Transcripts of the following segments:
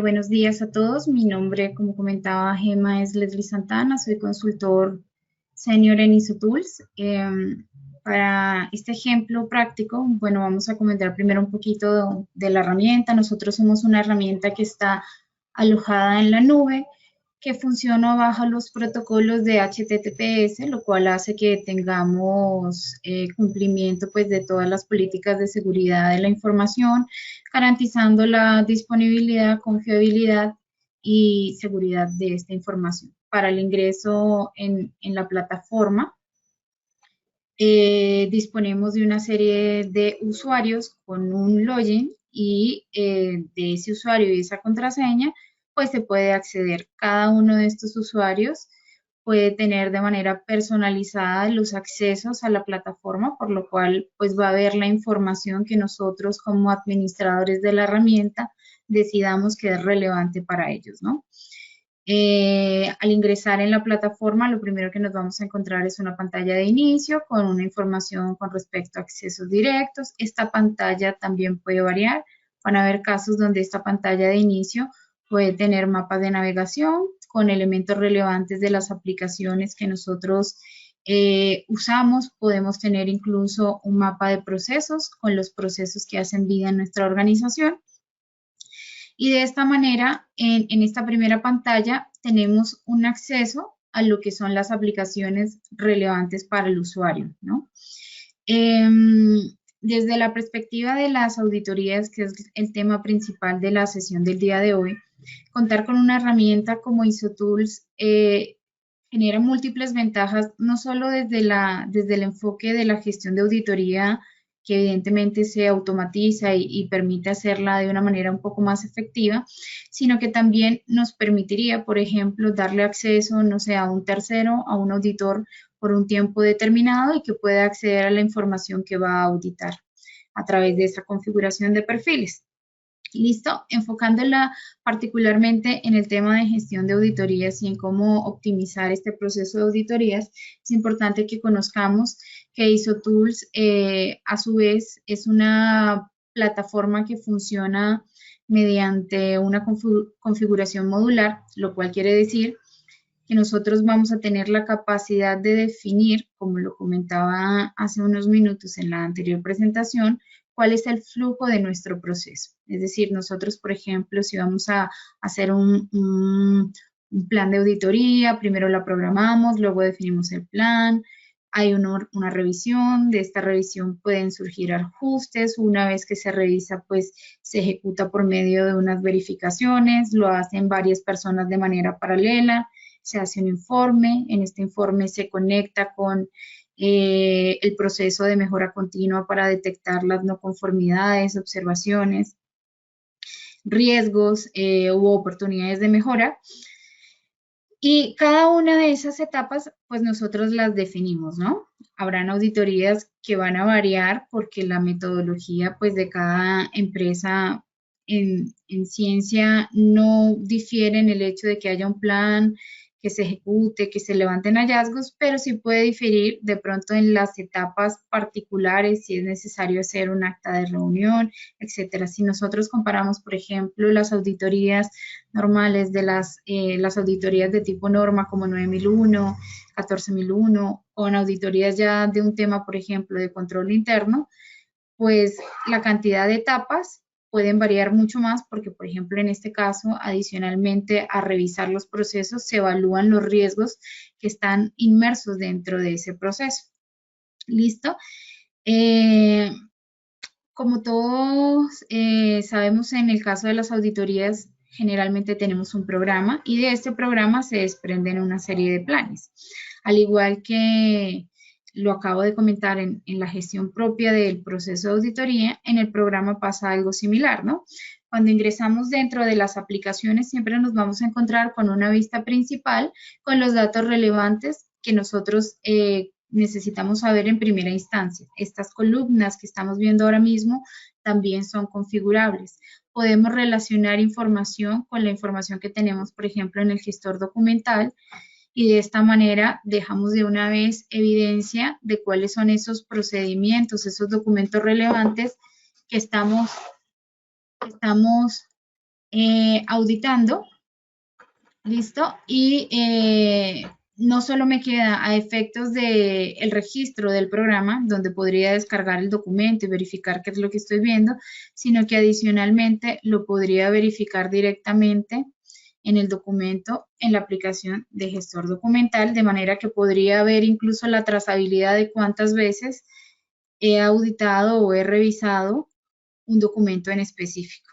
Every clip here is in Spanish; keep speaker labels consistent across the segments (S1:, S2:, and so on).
S1: Buenos días a todos. Mi nombre, como comentaba Gema, es Leslie Santana. Soy consultor senior en ISO Tools. Para este ejemplo práctico, bueno, vamos a comentar primero un poquito de la herramienta. Nosotros somos una herramienta que está alojada en la nube, que funciona bajo los protocolos de HTTPS, lo cual hace que tengamos cumplimiento pues, de todas las políticas de seguridad de la información, garantizando la disponibilidad, confiabilidad y seguridad de esta información. Para el ingreso en la plataforma, disponemos de una serie de usuarios con un login y de ese usuario y esa contraseña, pues se puede acceder. Cada uno de estos usuarios puede tener de manera personalizada los accesos a la plataforma, por lo cual pues va a ver la información que nosotros como administradores de la herramienta decidamos que es relevante para ellos, ¿no? Al ingresar en la plataforma, lo primero que nos vamos a encontrar es una pantalla de inicio con una información con respecto a accesos directos. Esta pantalla también puede variar. Van a haber casos donde esta pantalla de inicio puede tener mapas de navegación con elementos relevantes de las aplicaciones que nosotros usamos. Podemos tener incluso un mapa de procesos con los procesos que hacen vida en nuestra organización. Y de esta manera, en esta primera pantalla, tenemos un acceso a lo que son las aplicaciones relevantes para el usuario, ¿no? Desde la perspectiva de las auditorías, que es el tema principal de la sesión del día de hoy, contar con una herramienta como ISO Tools genera múltiples ventajas, no solo desde el enfoque de la gestión de auditoría, que evidentemente se automatiza y permite hacerla de una manera un poco más efectiva, sino que también nos permitiría, por ejemplo, darle acceso, no sé, a un tercero, a un auditor por un tiempo determinado y que pueda acceder a la información que va a auditar a través de esa configuración de perfiles. ¿Listo? Enfocándola particularmente en el tema de gestión de auditorías y en cómo optimizar este proceso de auditorías, es importante que conozcamos que ISO Tools a su vez es una plataforma que funciona mediante una configuración modular, lo cual quiere decir que nosotros vamos a tener la capacidad de definir, como lo comentaba hace unos minutos en la anterior presentación, cuál es el flujo de nuestro proceso. Es decir, nosotros, por ejemplo, si vamos a hacer un plan de auditoría, primero la programamos, luego definimos el plan, hay una revisión, de esta revisión pueden surgir ajustes, una vez que se revisa, pues se ejecuta por medio de unas verificaciones, lo hacen varias personas de manera paralela, se hace un informe, en este informe se conecta con el proceso de mejora continua para detectar las no conformidades, observaciones, riesgos u oportunidades de mejora. Y cada una de esas etapas, pues nosotros las definimos, ¿no? Habrán auditorías que van a variar porque la metodología, pues, de cada empresa en ciencia no difiere en el hecho de que haya un plan, que se ejecute, que se levanten hallazgos, pero sí puede diferir de pronto en las etapas particulares, si es necesario hacer un acta de reunión, etcétera. Si nosotros comparamos, por ejemplo, las auditorías normales de las auditorías de tipo norma como 9001, 14001, con auditorías ya de un tema, por ejemplo, de control interno, pues la cantidad de etapas pueden variar mucho más porque, por ejemplo, en este caso, adicionalmente a revisar los procesos, se evalúan los riesgos que están inmersos dentro de ese proceso. ¿Listo? Como todos sabemos, en el caso de las auditorías, generalmente tenemos un programa y de este programa se desprenden una serie de planes. Al igual que lo acabo de comentar en la gestión propia del proceso de auditoría, en el programa pasa algo similar, ¿no? Cuando ingresamos dentro de las aplicaciones, siempre nos vamos a encontrar con una vista principal con los datos relevantes que nosotros necesitamos saber en primera instancia. Estas columnas que estamos viendo ahora mismo también son configurables. Podemos relacionar información con la información que tenemos, por ejemplo, en el gestor documental y de esta manera dejamos de una vez evidencia de cuáles son esos procedimientos, esos documentos relevantes que estamos auditando. ¿Listo? Y no solo me queda a efectos del registro del programa, donde podría descargar el documento y verificar qué es lo que estoy viendo, sino que adicionalmente lo podría verificar directamente en el documento, en la aplicación de gestor documental, de manera que podría ver incluso la trazabilidad de cuántas veces he auditado o he revisado un documento en específico.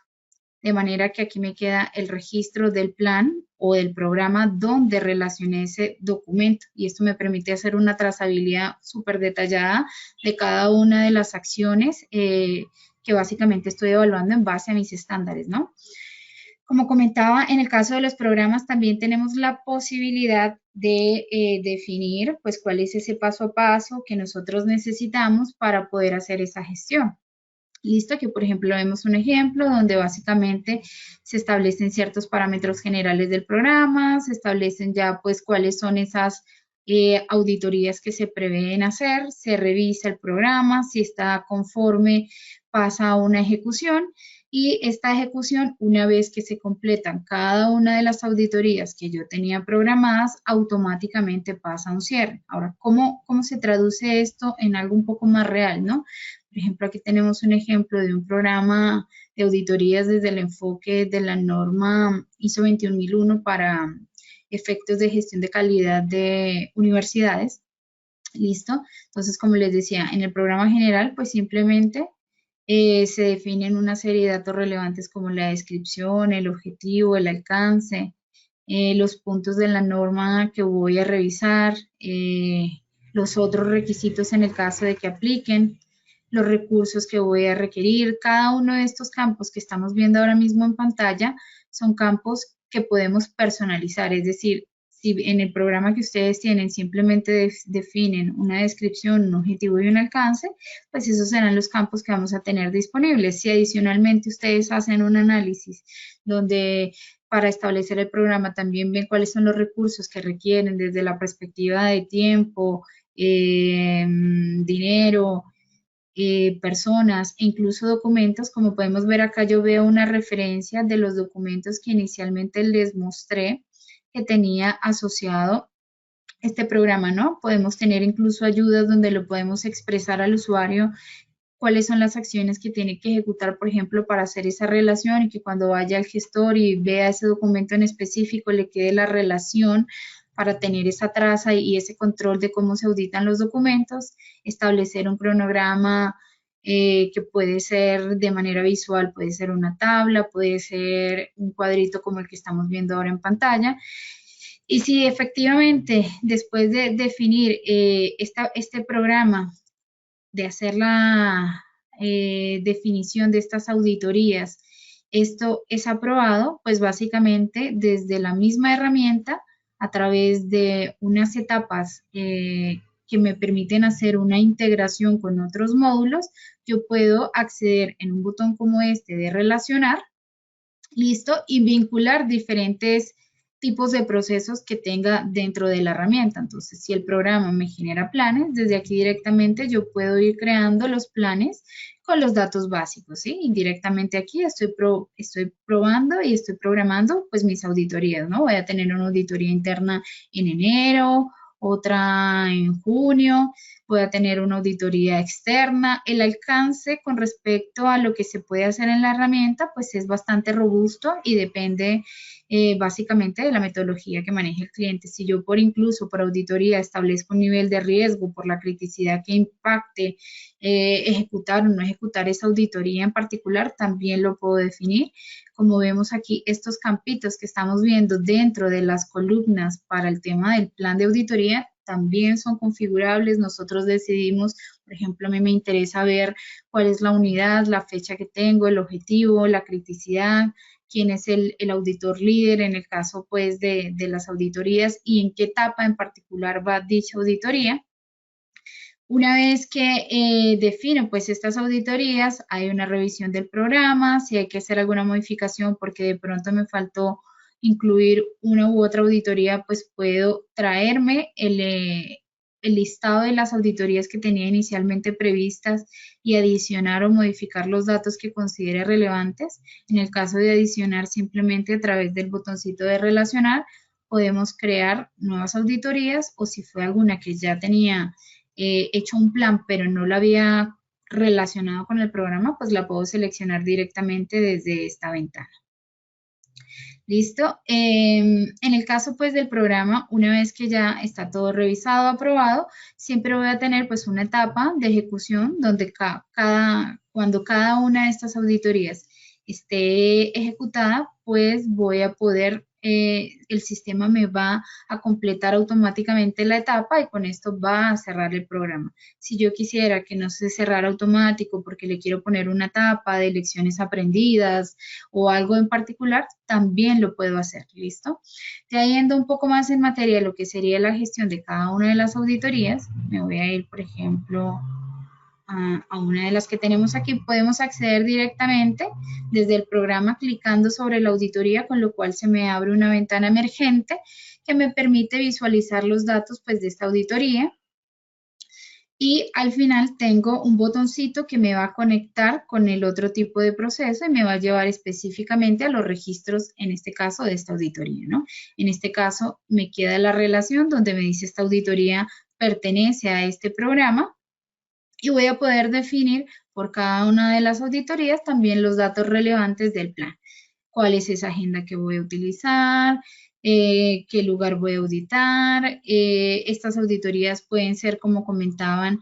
S1: De manera que aquí me queda el registro del plan o del programa donde relacioné ese documento. Y esto me permite hacer una trazabilidad súper detallada de cada una de las acciones que básicamente estoy evaluando en base a mis estándares, ¿no? Como comentaba, en el caso de los programas también tenemos la posibilidad de definir pues cuál es ese paso a paso que nosotros necesitamos para poder hacer esa gestión. Listo, que por ejemplo vemos un ejemplo donde básicamente se establecen ciertos parámetros generales del programa, se establecen ya pues cuáles son esas auditorías que se prevén hacer, se revisa el programa, si está conforme pasa a una ejecución y esta ejecución, una vez que se completan cada una de las auditorías que yo tenía programadas, automáticamente pasa a un cierre. Ahora, ¿cómo se traduce esto en algo un poco más real, no? Por ejemplo, aquí tenemos un ejemplo de un programa de auditorías desde el enfoque de la norma ISO 21001 para efectos de gestión de calidad de universidades. ¿Listo? Entonces, como les decía, en el programa general, pues simplemente se definen una serie de datos relevantes como la descripción, el objetivo, el alcance, los puntos de la norma que voy a revisar, los otros requisitos en el caso de que apliquen, los recursos que voy a requerir. Cada uno de estos campos que estamos viendo ahora mismo en pantalla son campos que podemos personalizar, es decir, si en el programa que ustedes tienen simplemente definen una descripción, un objetivo y un alcance, pues esos serán los campos que vamos a tener disponibles. Si adicionalmente ustedes hacen un análisis donde para establecer el programa también ven cuáles son los recursos que requieren desde la perspectiva de tiempo, dinero, personas e incluso documentos, como podemos ver acá yo veo una referencia de los documentos que inicialmente les mostré que tenía asociado este programa, ¿no? Podemos tener incluso ayudas donde lo podemos expresar al usuario cuáles son las acciones que tiene que ejecutar, por ejemplo, para hacer esa relación y que cuando vaya al gestor y vea ese documento en específico le quede la relación para tener esa traza y ese control de cómo se auditan los documentos, establecer un cronograma que puede ser de manera visual, puede ser una tabla, puede ser un cuadrito como el que estamos viendo ahora en pantalla. Y si efectivamente después de definir este programa, de hacer la definición de estas auditorías, esto es aprobado, pues básicamente desde la misma herramienta, a través de unas etapas que me permiten hacer una integración con otros módulos, yo puedo acceder en un botón como este de relacionar, listo, y vincular diferentes tipos de procesos que tenga dentro de la herramienta. Entonces, si el programa me genera planes, desde aquí directamente yo puedo ir creando los planes con los datos básicos, ¿sí? Indirectamente aquí estoy probando y estoy programando pues mis auditorías, ¿no? Voy a tener una auditoría interna en enero, otra en junio, voy a tener una auditoría externa. El alcance con respecto a lo que se puede hacer en la herramienta, pues es bastante robusto y depende básicamente de la metodología que maneje el cliente. Si yo incluso por auditoría establezco un nivel de riesgo por la criticidad que impacte ejecutar o no ejecutar esa auditoría en particular, también lo puedo definir. Como vemos aquí, estos campitos que estamos viendo dentro de las columnas para el tema del plan de auditoría también son configurables. Nosotros decidimos, por ejemplo, a mí me interesa ver cuál es la unidad, la fecha que tengo, el objetivo, la criticidad, quién es el auditor líder en el caso pues de las auditorías y en qué etapa en particular va dicha auditoría. Una vez que defino pues estas auditorías, hay una revisión del programa, si hay que hacer alguna modificación porque de pronto me faltó incluir una u otra auditoría, pues puedo traerme el listado de las auditorías que tenía inicialmente previstas y adicionar o modificar los datos que considere relevantes. En el caso de adicionar, simplemente a través del botoncito de relacionar, podemos crear nuevas auditorías, o si fue alguna que ya tenía hecho un plan, pero no la había relacionado con el programa, pues la puedo seleccionar directamente desde esta ventana. ¿Listo? En el caso pues del programa, una vez que ya está todo revisado, aprobado, siempre voy a tener pues una etapa de ejecución donde cuando cada una de estas auditorías esté ejecutada, pues voy a poder, el sistema me va a completar automáticamente la etapa y con esto va a cerrar el programa. Si yo quisiera que no se cerrara automático porque le quiero poner una etapa de lecciones aprendidas o algo en particular, también lo puedo hacer, ¿listo? Ya yendo un poco más en materia de lo que sería la gestión de cada una de las auditorías, me voy a ir, por ejemplo, a una de las que tenemos aquí. Podemos acceder directamente desde el programa clicando sobre la auditoría, con lo cual se me abre una ventana emergente que me permite visualizar los datos pues, de esta auditoría. Y al final tengo un botoncito que me va a conectar con el otro tipo de proceso y me va a llevar específicamente a los registros, en este caso, de esta auditoría, ¿no? En este caso, me queda la relación donde me dice esta auditoría pertenece a este programa y voy a poder definir por cada una de las auditorías también los datos relevantes del plan. ¿Cuál es esa agenda que voy a utilizar? ¿Qué lugar voy a auditar? Estas auditorías pueden ser, como comentaban,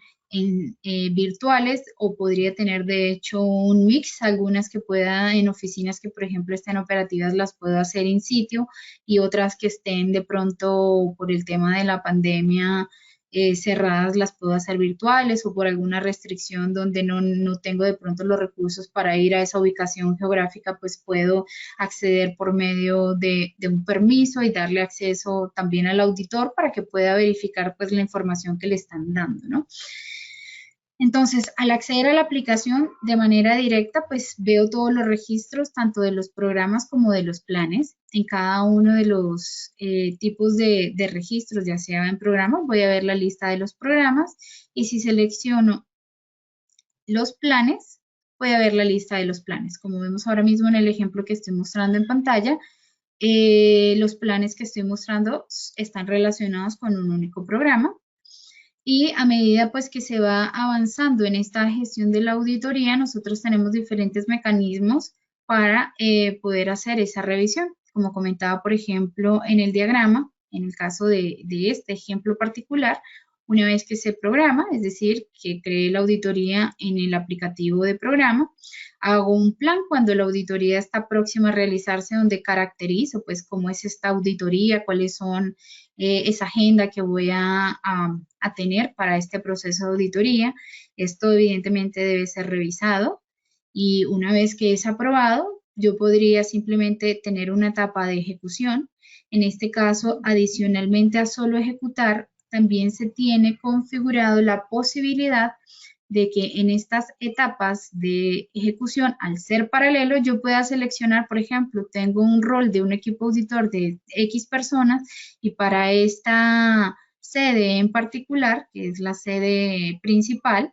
S1: virtuales, o podría tener de hecho un mix, algunas que pueda en oficinas que por ejemplo estén operativas las puedo hacer in sitio y otras que estén de pronto por el tema de la pandemia cerradas las puedo hacer virtuales, o por alguna restricción donde no tengo de pronto los recursos para ir a esa ubicación geográfica, pues puedo acceder por medio de un permiso y darle acceso también al auditor para que pueda verificar pues la información que le están dando, ¿no? Entonces, al acceder a la aplicación de manera directa, pues veo todos los registros, tanto de los programas como de los planes. En cada uno de los tipos de registros, ya sea en programas, voy a ver la lista de los programas, y si selecciono los planes, voy a ver la lista de los planes. Como vemos ahora mismo en el ejemplo que estoy mostrando en pantalla, los planes que estoy mostrando están relacionados con un único programa. Y a medida pues que se va avanzando en esta gestión de la auditoría, nosotros tenemos diferentes mecanismos para poder hacer esa revisión. Como comentaba, por ejemplo, en el diagrama, en el caso de este ejemplo particular, una vez que se programa, es decir, que cree la auditoría en el aplicativo de programa, hago un plan cuando la auditoría está próxima a realizarse, donde caracterizo pues cómo es esta auditoría, cuáles son esa agenda que voy a tener para este proceso de auditoría. Esto evidentemente debe ser revisado, y una vez que es aprobado, yo podría simplemente tener una etapa de ejecución. En este caso, adicionalmente a solo ejecutar, también se tiene configurado la posibilidad de que en estas etapas de ejecución, al ser paralelo, yo pueda seleccionar, por ejemplo, tengo un rol de un equipo auditor de X personas, y para esta sede en particular, que es la sede principal,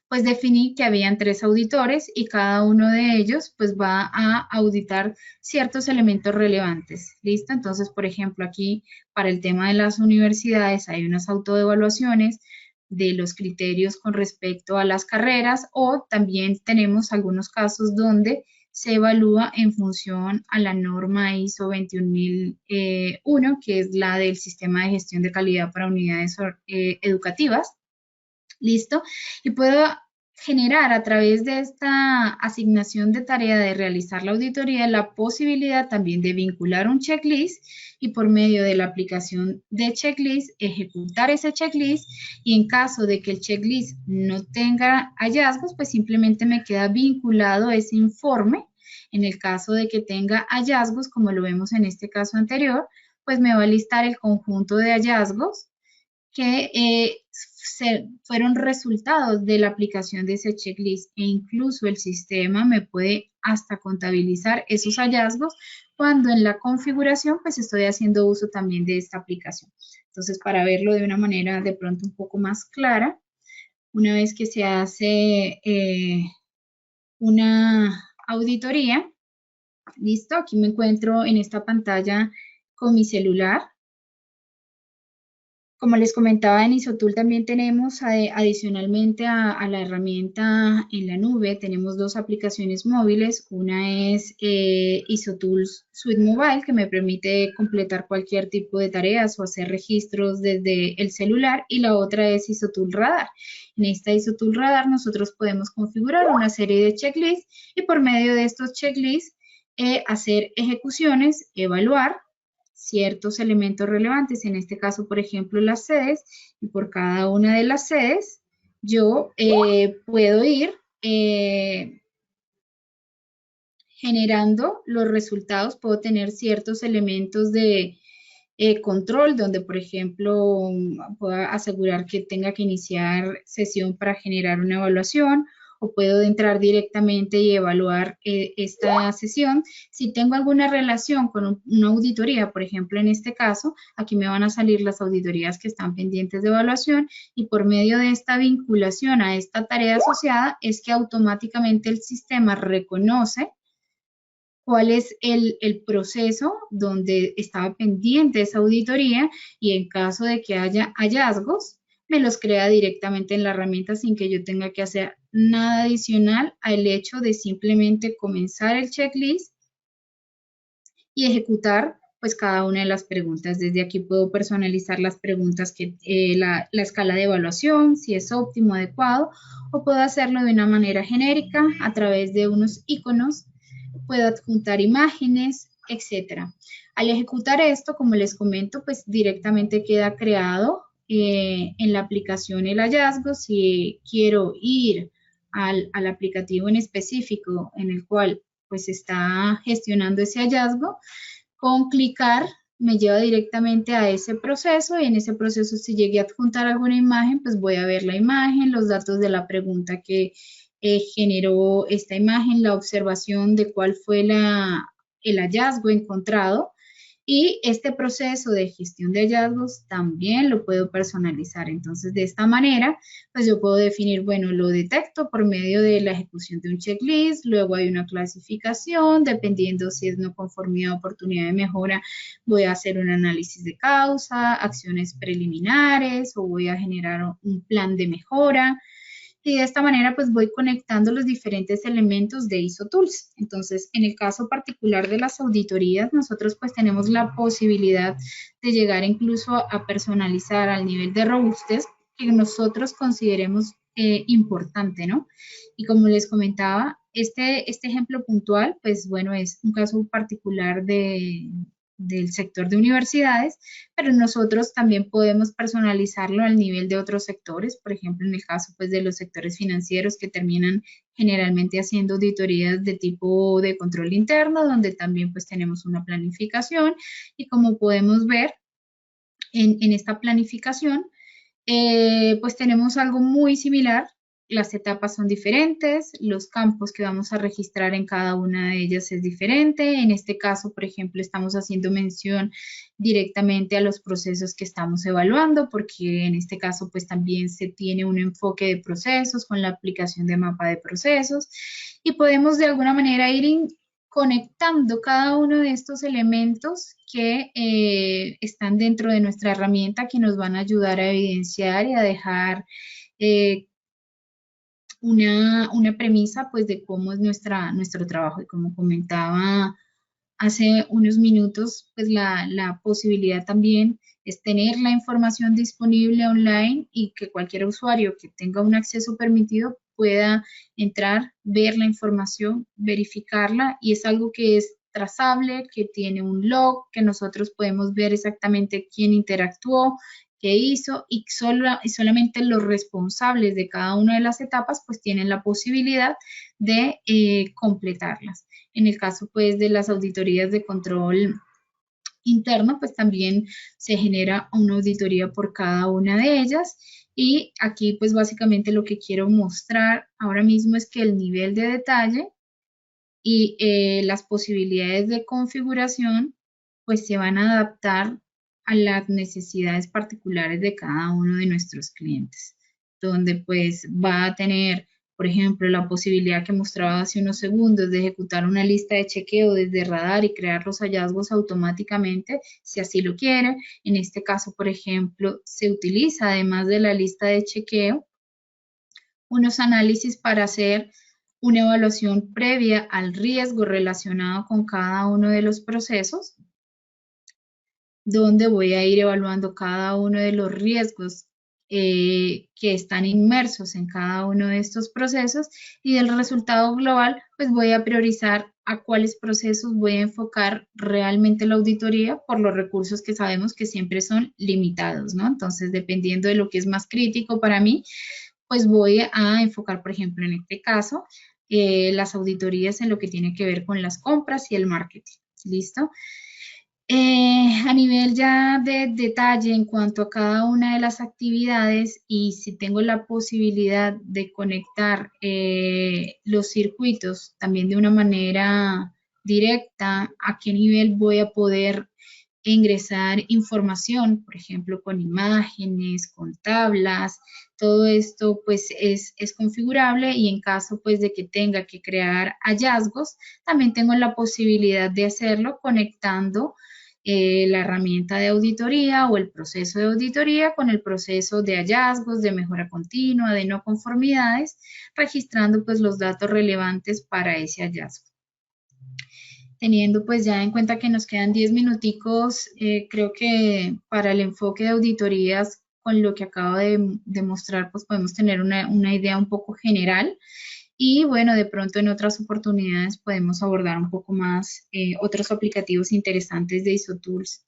S1: pues definí que habían 3 auditores y cada uno de ellos pues va a auditar ciertos elementos relevantes. ¿Listo? Entonces, por ejemplo, aquí para el tema de las universidades hay unas autoevaluaciones de los criterios con respecto a las carreras, o también tenemos algunos casos donde se evalúa en función a la norma ISO 21001, que es la del sistema de gestión de calidad para unidades educativas. ¿Listo? Y puedo generar a través de esta asignación de tarea de realizar la auditoría la posibilidad también de vincular un checklist, y por medio de la aplicación de checklist ejecutar ese checklist, y en caso de que el checklist no tenga hallazgos, pues simplemente me queda vinculado ese informe. En el caso de que tenga hallazgos, como lo vemos en este caso anterior, pues me va a listar el conjunto de hallazgos que fueron resultados de la aplicación de ese checklist, e incluso el sistema me puede hasta contabilizar esos hallazgos cuando en la configuración pues estoy haciendo uso también de esta aplicación. Entonces, para verlo de una manera de pronto un poco más clara, una vez que se hace una auditoría, listo, aquí me encuentro en esta pantalla con mi celular. Como les comentaba, en Isotool también tenemos adicionalmente a la herramienta en la nube, tenemos dos aplicaciones móviles. Una es Isotool Suite Mobile, que me permite completar cualquier tipo de tareas o hacer registros desde el celular, y la otra es Isotool Radar. En esta Isotool Radar nosotros podemos configurar una serie de checklists y por medio de estos checklists hacer ejecuciones, evaluar ciertos elementos relevantes, en este caso, por ejemplo, las sedes, y por cada una de las sedes yo puedo ir generando los resultados, puedo tener ciertos elementos de control, donde, por ejemplo, pueda asegurar que tenga que iniciar sesión para generar una evaluación, o puedo entrar directamente y evaluar esta sesión. Si tengo alguna relación con una auditoría, por ejemplo, en este caso, aquí me van a salir las auditorías que están pendientes de evaluación, y por medio de esta vinculación a esta tarea asociada es que automáticamente el sistema reconoce cuál es el proceso donde estaba pendiente esa auditoría, y en caso de que haya hallazgos, me los crea directamente en la herramienta sin que yo tenga que hacer nada adicional al hecho de simplemente comenzar el checklist y ejecutar pues cada una de las preguntas. Desde aquí puedo personalizar las preguntas, que la escala de evaluación, si es óptimo, adecuado, o puedo hacerlo de una manera genérica a través de unos iconos, puedo adjuntar imágenes, etcétera. Al ejecutar esto, como les comento, pues directamente queda creado en la aplicación el hallazgo. Si quiero ir al aplicativo en específico en el cual pues está gestionando ese hallazgo, con clicar me lleva directamente a ese proceso, y en ese proceso, si llegué a adjuntar alguna imagen, pues voy a ver la imagen, los datos de la pregunta que generó esta imagen, la observación de cuál fue el hallazgo encontrado, y este proceso de gestión de hallazgos también lo puedo personalizar. Entonces, de esta manera, pues yo puedo definir, bueno, lo detecto por medio de la ejecución de un checklist, luego hay una clasificación, dependiendo si es no conformidad o oportunidad de mejora, voy a hacer un análisis de causa, acciones preliminares, o voy a generar un plan de mejora. Y de esta manera pues voy conectando los diferentes elementos de Isotools. Entonces, en el caso particular de las auditorías, nosotros pues tenemos la posibilidad de llegar incluso a personalizar al nivel de robustez que nosotros consideremos importante, ¿no? Y como les comentaba, este ejemplo puntual, pues bueno, es un caso particular del sector de universidades, pero nosotros también podemos personalizarlo al nivel de otros sectores, por ejemplo, en el caso pues de los sectores financieros, que terminan generalmente haciendo auditorías de tipo de control interno, donde también pues tenemos una planificación, y como podemos ver en esta planificación, pues tenemos algo muy similar. Las etapas son diferentes, los campos que vamos a registrar en cada una de ellas es diferente. En este caso, por ejemplo, estamos haciendo mención directamente a los procesos que estamos evaluando, porque en este caso pues también se tiene un enfoque de procesos con la aplicación de mapa de procesos, y podemos de alguna manera ir conectando cada uno de estos elementos que están dentro de nuestra herramienta, que nos van a ayudar a evidenciar y a dejar eh, una premisa pues de cómo es nuestro trabajo. Y como comentaba hace unos minutos, pues la posibilidad también es tener la información disponible online, y que cualquier usuario que tenga un acceso permitido pueda entrar, ver la información, verificarla, y es algo que es trazable, que tiene un log, que nosotros podemos ver exactamente quién interactuó, qué hizo, y solamente los responsables de cada una de las etapas pues tienen la posibilidad de completarlas. En el caso pues de las auditorías de control interno, pues también se genera una auditoría por cada una de ellas. Y aquí pues básicamente lo que quiero mostrar ahora mismo es que el nivel de detalle y las posibilidades de configuración pues se van a adaptar a las necesidades particulares de cada uno de nuestros clientes, donde pues va a tener, por ejemplo, la posibilidad que mostraba hace unos segundos de ejecutar una lista de chequeo desde Radar y crear los hallazgos automáticamente, si así lo quiere. En este caso, por ejemplo, se utiliza además de la lista de chequeo, unos análisis para hacer una evaluación previa al riesgo relacionado con cada uno de los procesos, donde voy a ir evaluando cada uno de los riesgos que están inmersos en cada uno de estos procesos, y del resultado global, pues voy a priorizar a cuáles procesos voy a enfocar realmente la auditoría por los recursos que sabemos que siempre son limitados, ¿no? Entonces, dependiendo de lo que es más crítico para mí, pues voy a enfocar, por ejemplo, en este caso, las auditorías en lo que tiene que ver con las compras y el marketing. ¿Listo? A nivel ya de detalle en cuanto a cada una de las actividades, y si tengo la posibilidad de conectar los circuitos también de una manera directa, a qué nivel voy a poder ingresar información, por ejemplo, con imágenes, con tablas. Todo esto pues es configurable, y en caso pues de que tenga que crear hallazgos, también tengo la posibilidad de hacerlo conectando la herramienta de auditoría o el proceso de auditoría con el proceso de hallazgos, de mejora continua, de no conformidades, registrando pues los datos relevantes para ese hallazgo. Teniendo pues ya en cuenta que nos quedan 10 minuticos, creo que para el enfoque de auditorías, con lo que acabo de mostrar, pues podemos tener una idea un poco general. Y bueno, de pronto en otras oportunidades podemos abordar un poco más otros aplicativos interesantes de ISO Tools.